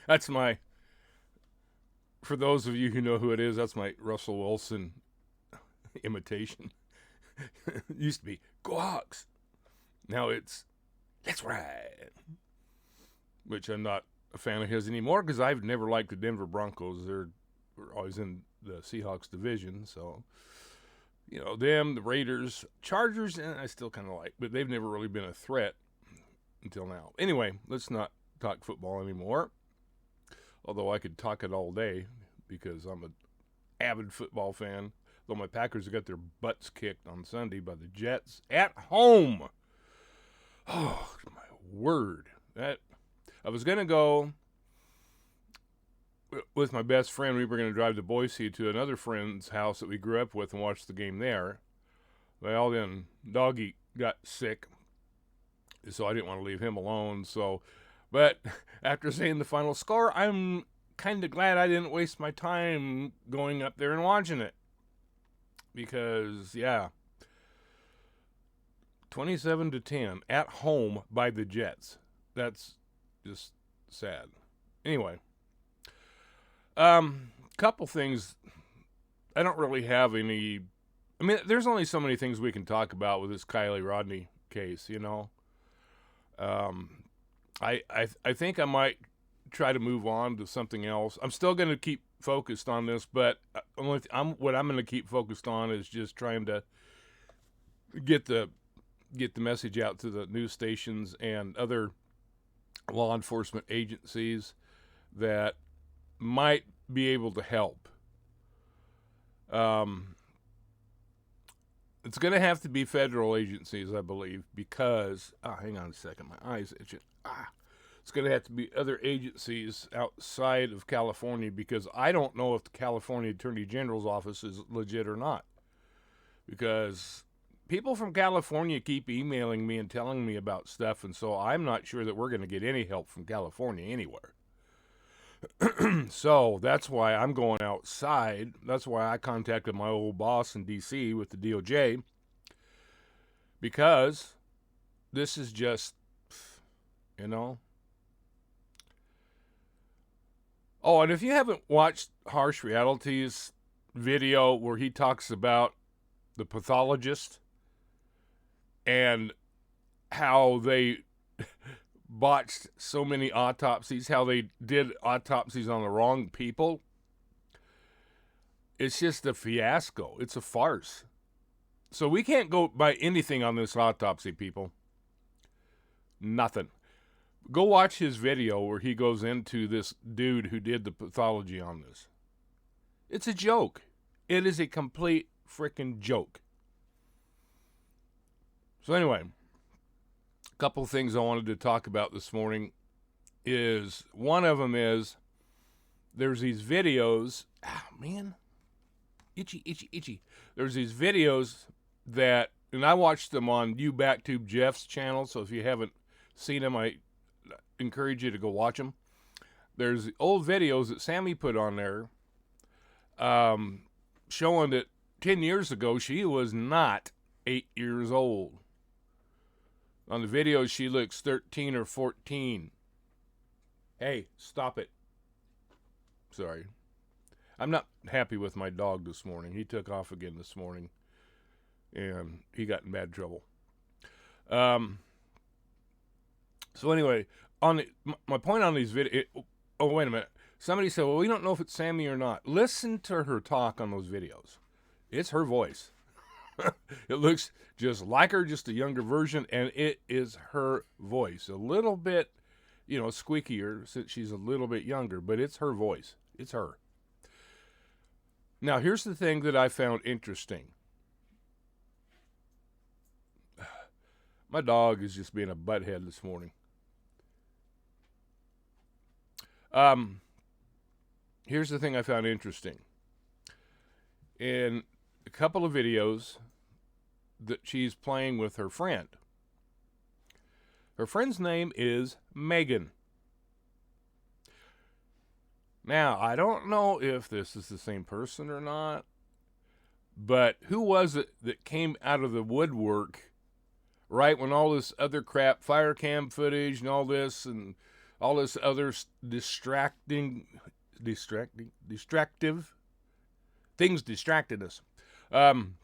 That's my, for those of you who know who it is, that's my Russell Wilson imitation. It used to be, go Hawks. Now it's, let's ride. Which I'm not a fan of his anymore because I've never liked the Denver Broncos. They're always in the Seahawks division. So, them, the Raiders, Chargers, and I still kind of like, but they've never really been a threat until now. Anyway, let's not talk football anymore. Although I could talk it all day because I'm an avid football fan. Though my Packers got their butts kicked on Sunday by the Jets at home. Oh, my word. That I was going to go with my best friend. We were going to drive to Boise to another friend's house that we grew up with and watch the game there. Well, then Doggy got sick, so I didn't want to leave him alone. But after seeing the final score, I'm kind of glad I didn't waste my time going up there and watching it. Because, 27-10 at home by the Jets. That's just sad. Anyway, couple things. I don't really have any. I mean, there's only so many things we can talk about with this Kiely Rodni case. I think I might try to move on to something else. I'm still going to keep focused on this, but what I'm going to keep focused on is just trying to get the message out to the news stations and other law enforcement agencies that might be able to help. It's going to have to be federal agencies, I believe, because hang on a second, my eyes itching. It's going to have to be other agencies outside of California because I don't know if the California Attorney General's office is legit or not. Because people from California keep emailing me and telling me about stuff, and so I'm not sure that we're going to get any help from California anywhere. So that's why I'm going outside. That's why I contacted my old boss in D.C. with the DOJ, because this is just, Oh, and if you haven't watched Harsh Reality's video where he talks about the pathologist and how they botched so many autopsies, how they did autopsies on the wrong people, it's just a fiasco. It's a farce. So we can't go by anything on this autopsy, people. Nothing. Go watch his video where he goes into this dude who did the pathology on this. It's a joke. It is a complete freaking joke. So anyway, a couple of things I wanted to talk about this morning is, one of them is, there's these videos, itchy. There's these videos that, and I watched them on YouBackTube Jeff's channel, so if you haven't seen them, I encourage you to go watch them. There's old videos that Sammy put on there showing that 10 years ago she was not 8 years old. On the videos she looks 13 or 14. Hey, stop it. Sorry. I'm not happy with my dog this morning. He took off again this morning and he got in bad trouble. So anyway, my point on these videos. Oh, wait a minute. Somebody said, well, we don't know if it's Sammy or not. Listen to her talk on those videos. It's her voice. It looks just like her, just a younger version, and it is her voice. A little bit, squeakier since she's a little bit younger, but it's her voice. It's her. Now, here's the thing that I found interesting. My dog is just being a butthead this morning. Here's the thing I found interesting. In a couple of videos that she's playing with her friend. Her friend's name is Megan. Now, I don't know if this is the same person or not, but who was it that came out of the woodwork right when all this other crap, fire cam footage and all this, and all this other distractive things distracted us. Um,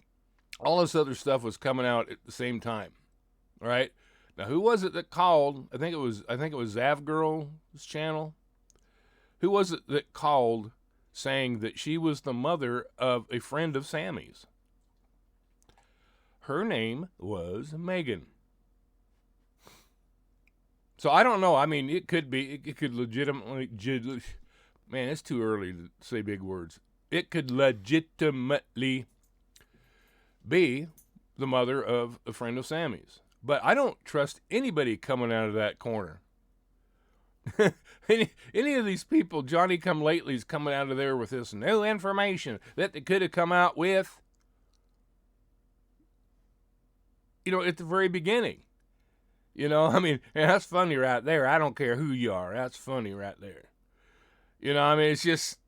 all this other stuff was coming out at the same time. All right. Now, who was it that called? I think it was Zavgirl's channel. Who was it that called saying that she was the mother of a friend of Sammy's? Her name was Megan. So I don't know. I mean, it could be. It could legitimately. Man, it's too early to say big words. It could legitimately be the mother of a friend of Sammy's. But I don't trust anybody coming out of that corner. any of these people, Johnny come latelys, coming out of there with this new information that they could have come out with, at the very beginning. I mean, that's funny right there. I don't care who you are. That's funny right there. I mean, it's just...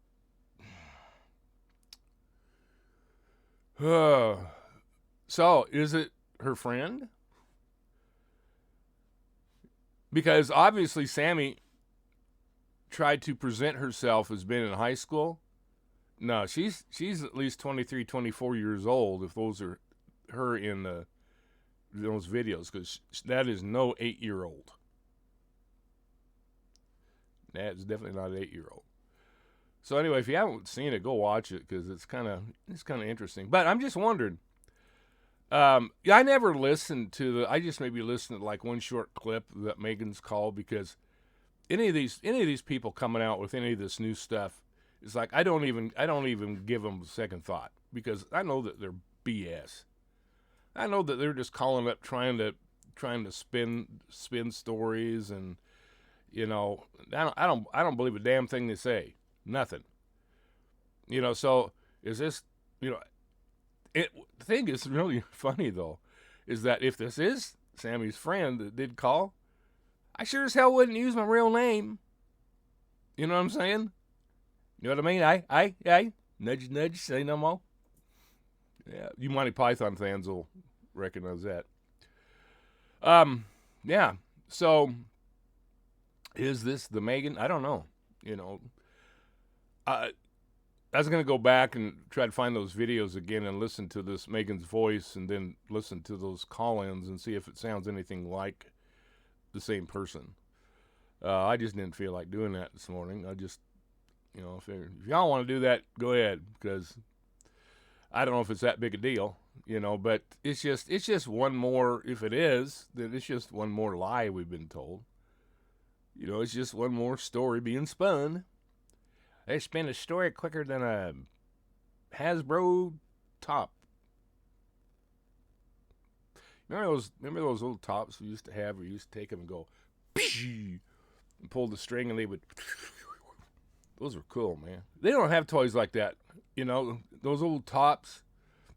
So, is it her friend? Because obviously Sammy tried to present herself as being in high school. No, she's at least 23, 24 years old if those are her in those videos, because that is no 8-year-old. That's definitely not an 8-year-old. So anyway, if you haven't seen it, go watch it, because it's kind of interesting. But I'm just wondering. I never listened to I just maybe listened to like one short clip that Megan's called, because any of these people coming out with any of this new stuff, it's like I don't even give them a second thought, because I know that they're BS. I know that they're just calling up trying to spin stories, and I don't believe a damn thing they say. Nothing. So is this the thing is really funny though, is that if this is Sammy's friend that did call, I sure as hell wouldn't use my real name. You know what I'm saying? You know what I mean? I nudge nudge, say no more. Yeah, you Monty Python fans will recognize that. Yeah. So is this the Megan? I don't know. I was going to go back and try to find those videos again and listen to this Megan's voice, and then listen to those call-ins and see if it sounds anything like the same person. I just didn't feel like doing that this morning. I just, if y'all want to do that, go ahead, because I don't know if it's that big a deal, but it's just one more, if it is, then it's just one more lie we've been told. It's just one more story being spun. They spin a story quicker than a Hasbro top. Remember those little tops we used to have? We used to take them and go, and pull the string, and they would. Those were cool, man. They don't have toys like that. Those old tops.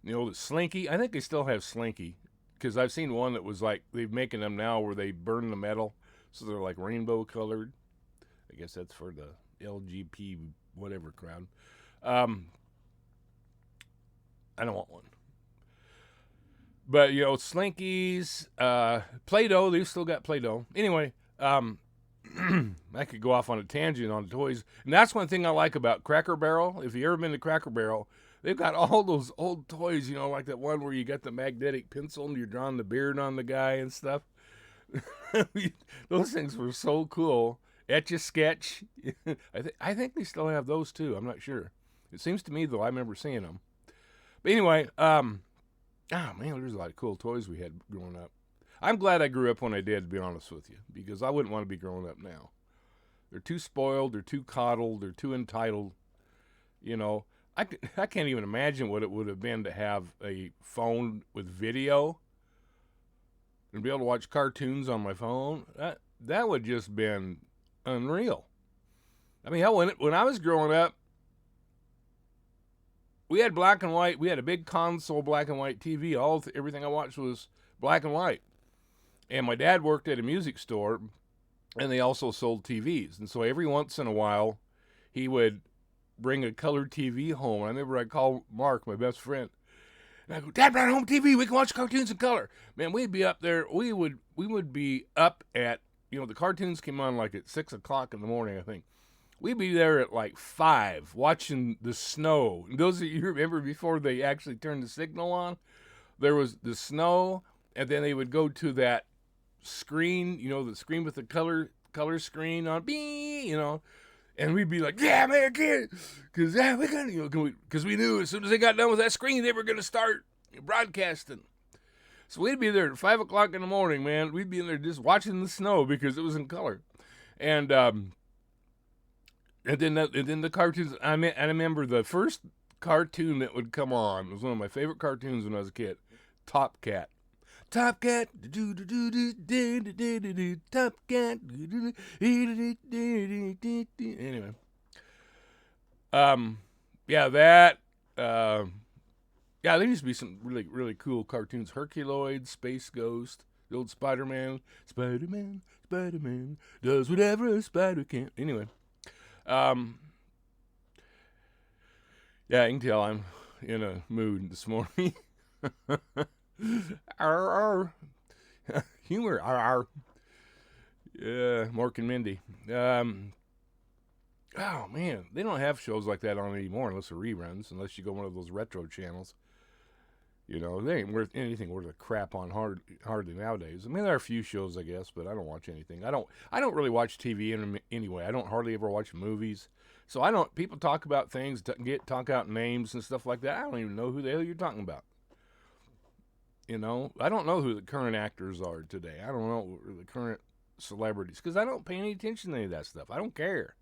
The Slinky. I think they still have Slinky, because I've seen one that was like, they're making them now where they burn the metal, so they're like rainbow colored. I guess that's for the LGP whatever crowd. I don't want one. But Slinkies, Play-Doh, they've still got Play-Doh. Anyway, I could go off on a tangent on toys. And that's one thing I like about Cracker Barrel. If you've ever been to Cracker Barrel, they've got all those old toys, like that one where you got the magnetic pencil and you're drawing the beard on the guy and stuff. Those things were so cool. Etch-a-Sketch. I think they still have those too. I'm not sure. It seems to me, though, I remember seeing them. But anyway, man, there's a lot of cool toys we had growing up. I'm glad I grew up when I did, to be honest with you, because I wouldn't want to be growing up now. They're too spoiled, they're too coddled, they're too entitled. I can't even imagine what it would have been to have a phone with video and be able to watch cartoons on my phone. That would just been unreal. I mean, hell, when I was growing up, we had black and white. We had a big console black and white TV. Everything I watched was black and white. And my dad worked at a music store, and they also sold TVs. And so every once in a while, he would bring a colored TV home. I remember I called Mark, my best friend, and I go, "Dad brought home TV. We can watch cartoons in color." Man, we'd be up there. We would be up at the cartoons came on like at 6 o'clock in the morning, I think. We'd be there at like 5 watching the snow. And those of you remember before they actually turned the signal on, there was the snow, and then they would go to that screen, the screen with the color screen on, and we'd be like, yeah, man, kid, because we're gonna, because we knew as soon as they got done with that screen, they were gonna start broadcasting. So we'd be there at 5 o'clock in the morning, man. We'd be in there just watching the snow because it was in color, and then the cartoons. I remember the first cartoon that would come on. It was one of my favorite cartoons when I was a kid. Top Cat. Top Cat. Top Cat. Anyway. Yeah, that. Yeah, there used to be some really, really cool cartoons. Herculoid, Space Ghost, the old Spider-Man. Spider-Man does whatever a spider can. Anyway. Yeah, you can tell I'm in a mood this morning. Humor. Yeah, Mork and Mindy. Oh man, they don't have shows like that on anymore unless they're reruns, unless you go one of those retro channels. They ain't worth anything worth a crap on hardly nowadays. I mean, there are a few shows, I guess, but I don't watch anything. I don't really watch TV anyway. I don't hardly ever watch movies. So people talk about things, talk out names and stuff like that. I don't even know who the hell you're talking about. I don't know who the current actors are today. I don't know the current celebrities because I don't pay any attention to any of that stuff. I don't care.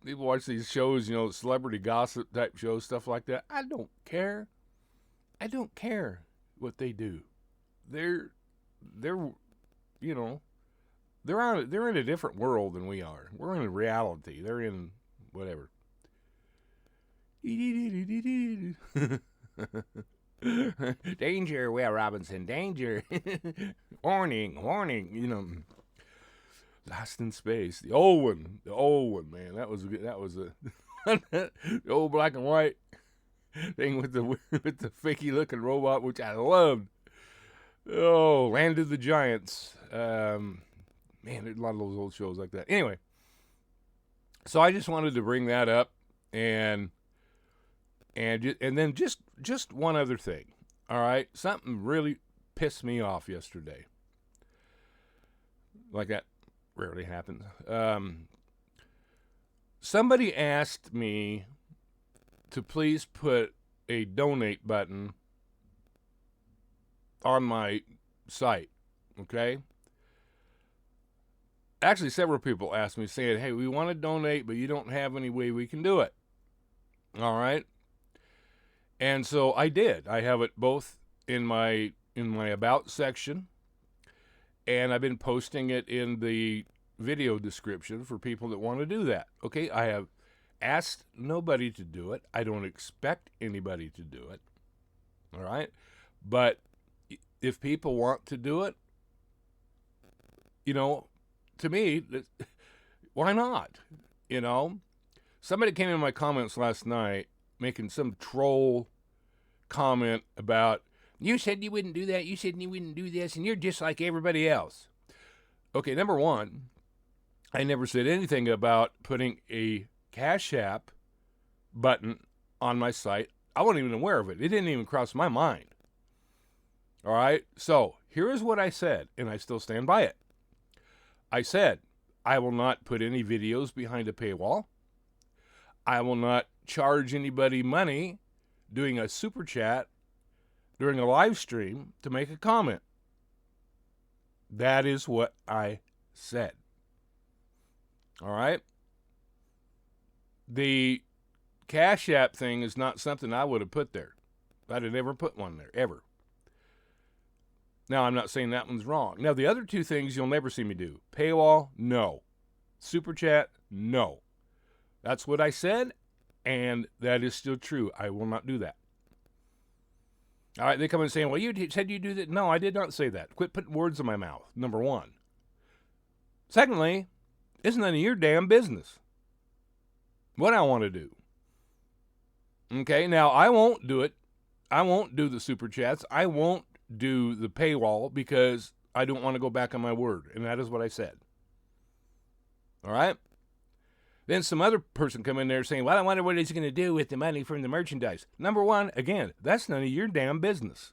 People watch these shows, celebrity gossip type shows, stuff like that. I don't care. I don't care what they do. They're in a different world than we are. We're in reality. They're in whatever. Danger, Will Robinson, danger. Warning. Lost in Space, the old one, man. That was the old black and white thing with the fakey looking robot, which I loved. Oh, Land of the Giants. Man, there's a lot of those old shows like that. Anyway, so I just wanted to bring that up, and then just one other thing. All right, something really pissed me off yesterday. Like that rarely happens. Somebody asked me to please put a donate button on my site, okay? Actually, several people asked me saying, hey, we want to donate, but you don't have any way we can do it. All right? And so I did. I have it both in my About section, and I've been posting it in the video description for people that want to do that. Okay, I have asked nobody to do it. I don't expect anybody to do it. All right? But if people want to do it, to me, why not? Somebody came in my comments last night making some troll comment about, you said you wouldn't do that, you said you wouldn't do this, and you're just like everybody else. Okay, number one, I never said anything about putting a Cash App button on my site. I wasn't even aware of it. It didn't even cross my mind. All right? So, here is what I said, and I still stand by it. I said, I will not put any videos behind a paywall. I will not charge anybody money doing a super chat during a live stream to make a comment. That is what I said. All right? The Cash App thing is not something I would have put there. I'd have never put one there, ever. Now, I'm not saying that one's wrong. Now, the other two things you'll never see me do. Paywall, no. Super chat, no. That's what I said, and that is still true. I will not do that. All right, they come in saying, well, you said you do that. No, I did not say that. Quit putting words in my mouth, number one. Secondly, it's none of your damn business what I want to do. Okay, now I won't do it. I won't do the super chats. I won't do the paywall because I don't want to go back on my word. And that is what I said. All right? Then some other person come in there saying, well, I wonder what he's going to do with the money from the merchandise. Number one, again, that's none of your damn business.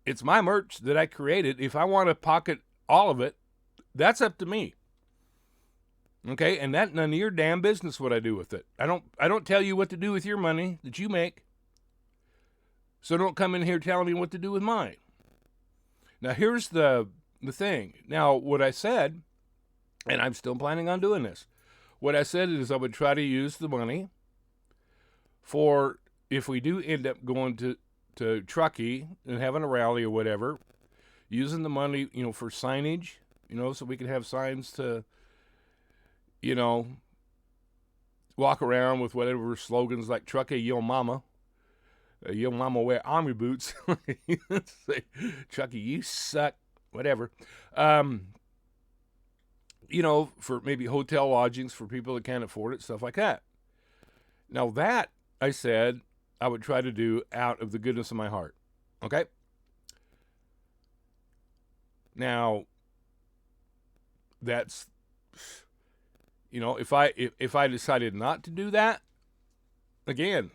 It's my merch that I created. If I want to pocket all of it, that's up to me. Okay? And that's none of your damn business what I do with it. I don't tell you what to do with your money that you make. So don't come in here telling me what to do with mine. Now, here's the thing. Now, what I said, and I'm still planning on doing this, what I said is I would try to use the money for, if we do end up going to Truckee and having a rally or whatever, using the money, for signage, so we can have signs to, walk around with whatever slogans like Truckee, yo mama. Yo mama wear army boots. Say, Truckee, you suck. Whatever. For maybe hotel lodgings for people that can't afford it, stuff like that. Now that, I said, I would try to do out of the goodness of my heart. Okay? Now, that's, if I decided not to do that, again,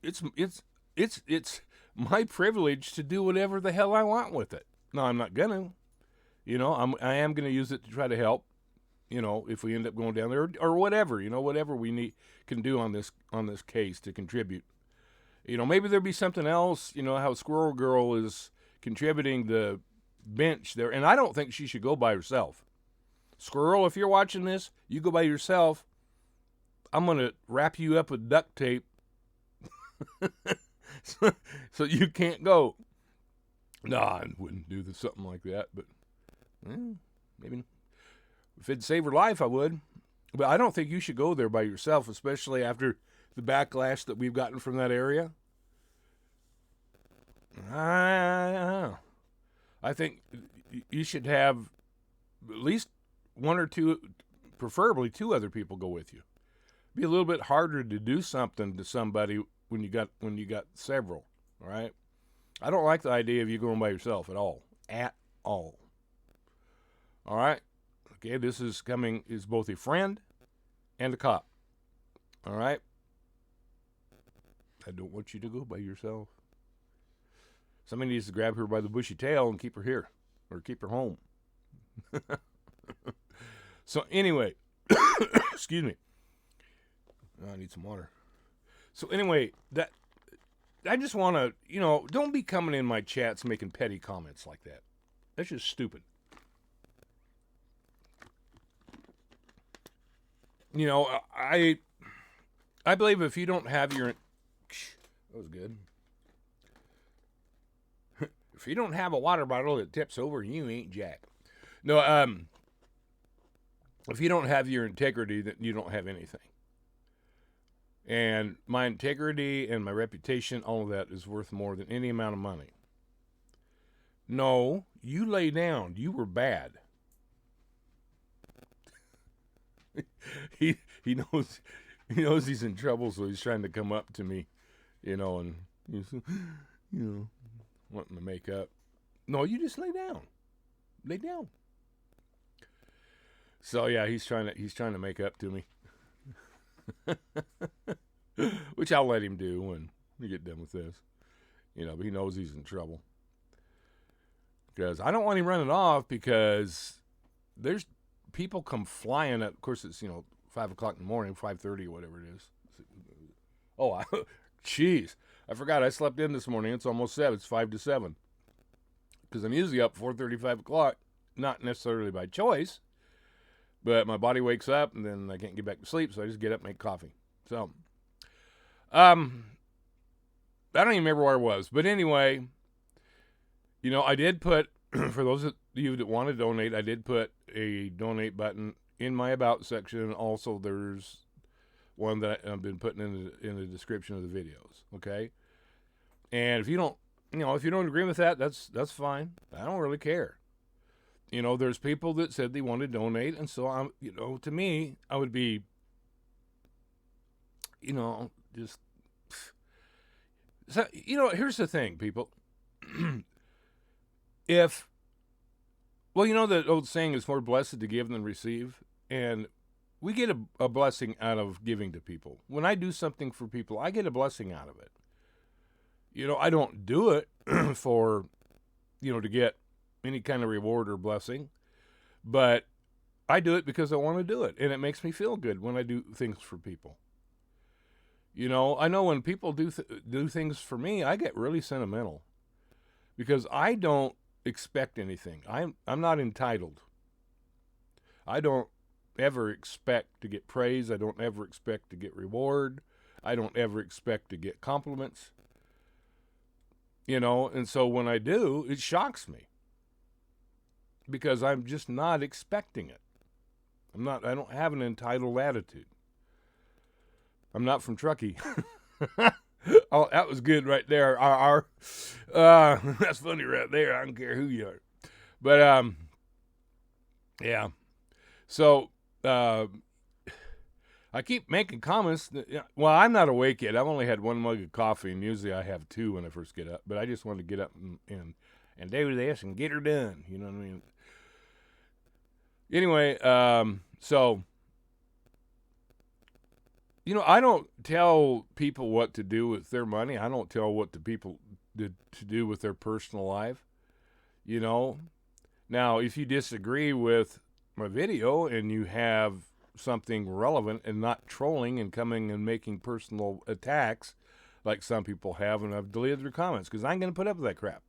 it's my privilege to do whatever the hell I want with it. No, I'm not gonna. I am gonna use it to try to help. If we end up going down there or whatever, whatever we can do on this case to contribute. Maybe there'll be something else. How Squirrel Girl is contributing the bench there, and I don't think she should go by herself. Squirrel, if you're watching this, you go by yourself. I'm gonna wrap you up with duct tape. so you can't go. No, I wouldn't do something like that, but maybe if it'd save her life, I would. But I don't think you should go there by yourself, especially after the backlash that we've gotten from that area. I think you should have at least one or two, preferably two other people go with you. Be a little bit harder to do something to somebody when you got several, all right? I don't like the idea of you going by yourself at all. At all. All right? Okay, this is both a friend and a cop. All right? I don't want you to go by yourself. Somebody needs to grab her by the bushy tail and keep her here. Or keep her home. So anyway, excuse me. I need some water. So anyway, I just want to, don't be coming in my chats making petty comments like that. That's just stupid. I believe if you don't have your, that was good. If you don't have a water bottle that tips over, you ain't jack. No, if you don't have your integrity, then you don't have anything. And my integrity and my reputation, all of that is worth more than any amount of money. No, you lay down. You were bad. He knows he's in trouble, so he's trying to come up to me, and wanting to make up. No, you just lay down. Lay down. So yeah, he's trying to make up to me. Which I'll let him do when we get done with this. But he knows he's in trouble. Because I don't want him running off because there's people come flying up. Of course, it's, 5 o'clock in the morning, 5:30 or whatever it is. Oh, jeez. I forgot I slept in this morning. It's almost 7. It's 5 to 7. Because I'm usually up 4:30, 5 o'clock. Not necessarily by choice. But my body wakes up and then I can't get back to sleep. So I just get up and make coffee. So, I don't even remember where I was. But anyway, I did put, for those of you that want to donate, I did put a donate button in my About section. Also, there's one that I've been putting in the description of the videos. Okay? And if you don't, if you don't agree with that, that's fine. I don't really care. There's people that said they want to donate. And so, I'm, to me, I would be, just, so, here's the thing, people. if, well, you know the old saying, it's more blessed to give than receive. And we get a blessing out of giving to people. When I do something for people, I get a blessing out of it. You know, I don't do it for, to get any kind of reward or blessing, but I do it because I want to do it, and it makes me feel good when I do things for people. I know when people do things for me, I get really sentimental because I don't expect anything. I'm not entitled. I don't ever expect to get praise. I don't ever expect to get reward. I don't ever expect to get compliments. And so when I do, it shocks me because I'm just not expecting it. I don't have an entitled attitude. I'm not from Truckee. Oh, that was good right there. That's funny right there. I don't care who you are. But, yeah. So, I keep making comments. Well, I'm not awake yet. I've only had one mug of coffee, and usually I have two when I first get up. But I just wanted to get up and do this and get her done. You know what I mean? Anyway, so, I don't tell people what to do with their money. I don't tell what the people to do with their personal life. Now, if you disagree with my video and you have something relevant and not trolling and coming and making personal attacks like some people have, and I've deleted their comments because I ain't going to put up with that crap.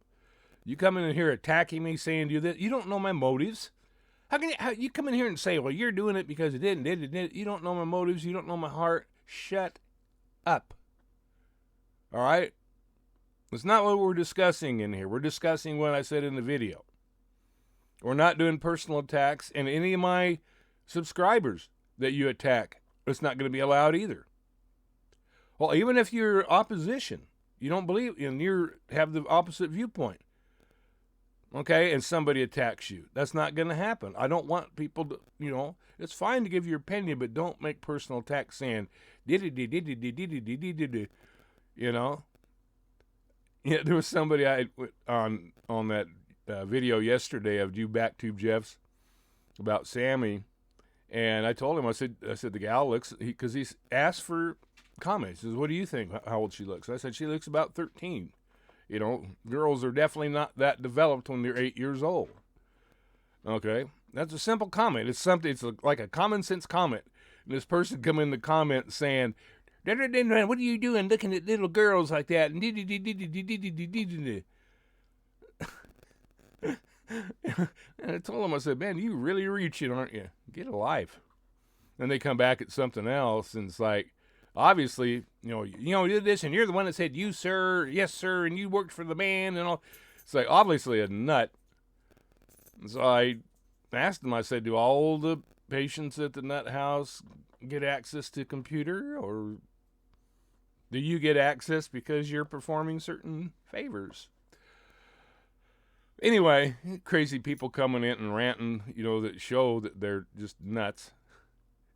You come in here attacking me, saying do this. You don't know my motives. How you come in here and say, well, you're doing it because it did. You don't know my motives. You don't know my heart. Shut up. All right? It's not what we're discussing in here. We're discussing what I said in the video. We're not doing personal attacks, and any of my subscribers that you attack, it's not going to be allowed either. Well, even if you're opposition, you don't believe, and you have the opposite viewpoint, okay, and somebody attacks you, that's not going to happen. I don't want people to, it's fine to give your opinion, but don't make personal attacks saying, Yeah, there was somebody on that video yesterday of you Backtube Jeffs about Sammy, and I told him, I said the gal looks, because he asked for comments. He says, what do you think, how old she looks? I said, she looks about 13. Girls are definitely not that developed when they're 8 years old. Okay, that's a simple comment. It's like a common sense comment. And this person come in the comment saying, what are you doing looking at little girls like that? And I told him, I said, man, you really reaching, aren't you? Get a life. And they come back at something else, and it's like, obviously, you did this, and you're the one that said, you, sir, yes, sir, and you worked for the man, and all. It's like, obviously a nut. And so I asked him, I said, do all the patients at the nut house get access to computer, or do you get access because you're performing certain favors? Anyway, crazy people coming in and ranting, that show that they're just nuts,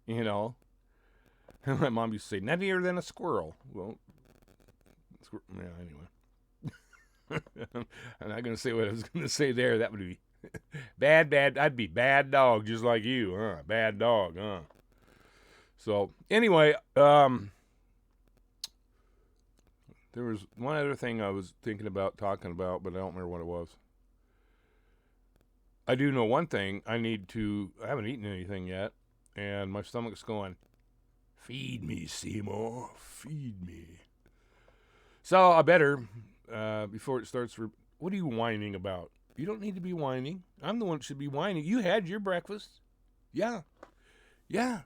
My mom used to say, nuttier than a squirrel. Well, anyway. I'm not going to say what I was going to say there. That would be bad. I'd be bad dog, just like you, huh? Bad dog, huh? So, anyway, there was one other thing I was thinking about talking about, but I don't remember what it was. I do know one thing. I haven't eaten anything yet, and my stomach's going, feed me, Seymour, feed me. So I better, before it starts, what are you whining about? You don't need to be whining. I'm the one that should be whining. You had your breakfast. Yeah. Yeah.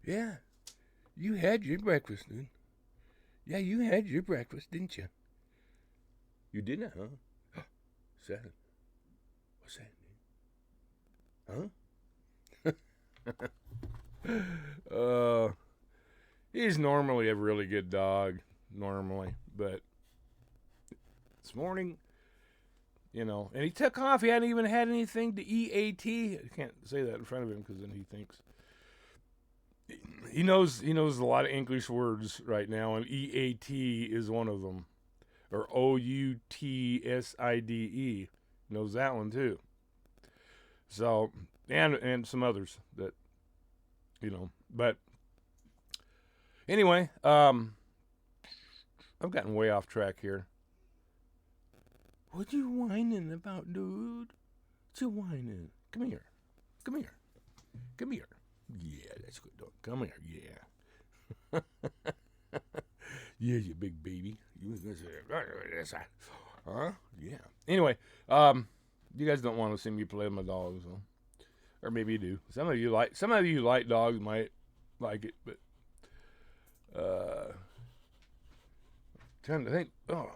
Yeah. You had your breakfast, dude. Yeah, you had your breakfast, didn't you? You didn't, huh? What's that? What's that, huh? He's normally a really good dog, but this morning, and he took off. He hadn't even had anything to eat. I can't say that in front of him because then he thinks he knows a lot of English words right now, and EAT is one of them. or Outside knows that one too. So and some others that but anyway, I've gotten way off track here. What you whining about, dude? What you whining? Come here. Come here. Come here. Yeah, that's good dog. Come here. Yeah. Yeah, you big baby. Huh? Yeah. Anyway, you guys don't want to see me play with my dogs, so. Or maybe you do. Some of you like dogs might like it, but trying to think. Oh,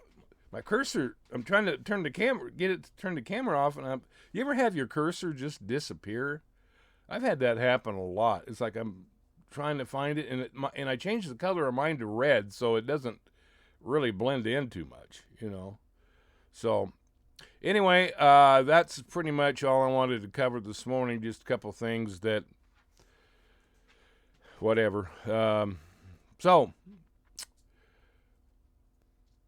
my cursor. I'm trying to turn the camera, get it to turn the camera off, and you ever have your cursor just disappear? I've had that happen a lot. It's like I'm trying to find it, and I changed the color of mine to red, so it doesn't really blend in too much, So anyway, that's pretty much all I wanted to cover this morning. Just a couple things that, whatever. So.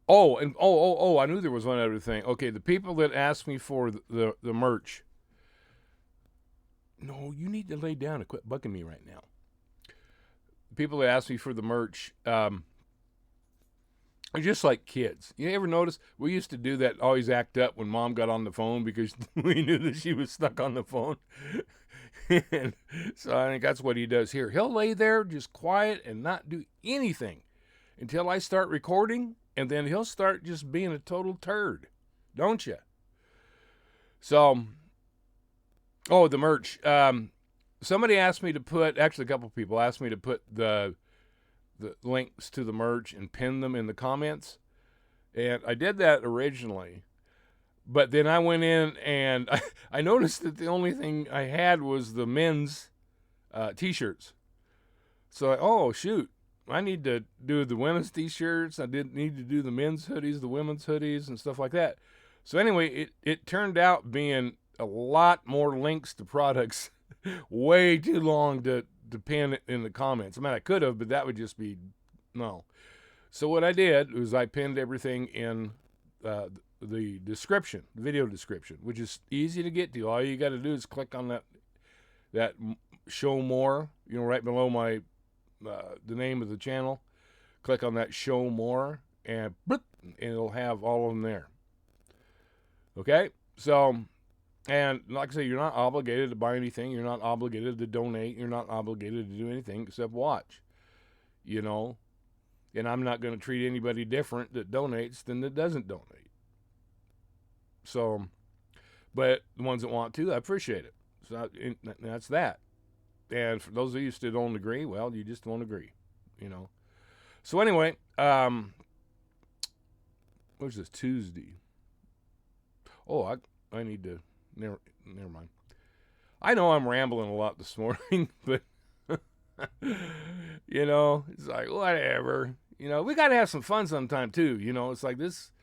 I knew there was one other thing. Okay, the people that asked me for the merch. No, you need to lay down and quit bugging me right now. People that asked me for the merch are just like kids. You ever notice we used to do that, always act up when Mom got on the phone because we knew that she was stuck on the phone. And so I think that's what he does here. He'll lay there just quiet and not do anything until I start recording. And then he'll start just being a total turd, don't you? So, the merch. Somebody asked me to put, actually a couple people asked me to put the links to the merch and pin them in the comments. And I did that originally. But then I went in and I noticed that the only thing I had was the men's t-shirts. So, shoot. I need to do the women's t-shirts. I didn't need to do the men's hoodies, the women's hoodies, and stuff like that. So anyway, it turned out being a lot more links to products, way too long to pin it in the comments. I mean, I could have, but that would just be, no. So what I did was I pinned everything in the description, the video description, which is easy to get to. All you got to do is click on that show more, right below my the name of the channel. Click on that show more and it'll have all of them there. Okay, so, and like I say, you're not obligated to buy anything. You're not obligated to donate. You're not obligated to do anything except watch, and I'm not going to treat anybody different that donates than that doesn't donate. So, but the ones that want to, I appreciate it. So that's that. And for those of you who still don't agree, well, you just won't agree, So anyway, what's this, Tuesday? Oh, I need to, never mind. I know I'm rambling a lot this morning, but, it's like, whatever. We got to have some fun sometime, too. It's like this,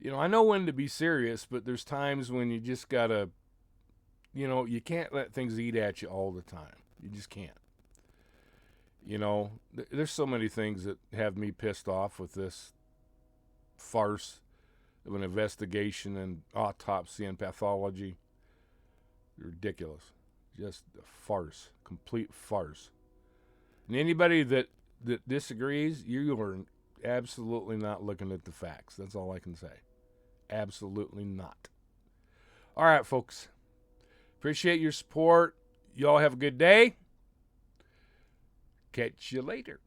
I know when to be serious, but there's times when you just got to, you can't let things eat at you all the time. You just can't. There's so many things that have me pissed off with this farce of an investigation and autopsy and pathology. Ridiculous. Just a farce. Complete farce. And anybody that disagrees, you are absolutely not looking at the facts. That's all I can say. Absolutely not. All right, folks. Appreciate your support. Y'all have a good day. Catch you later.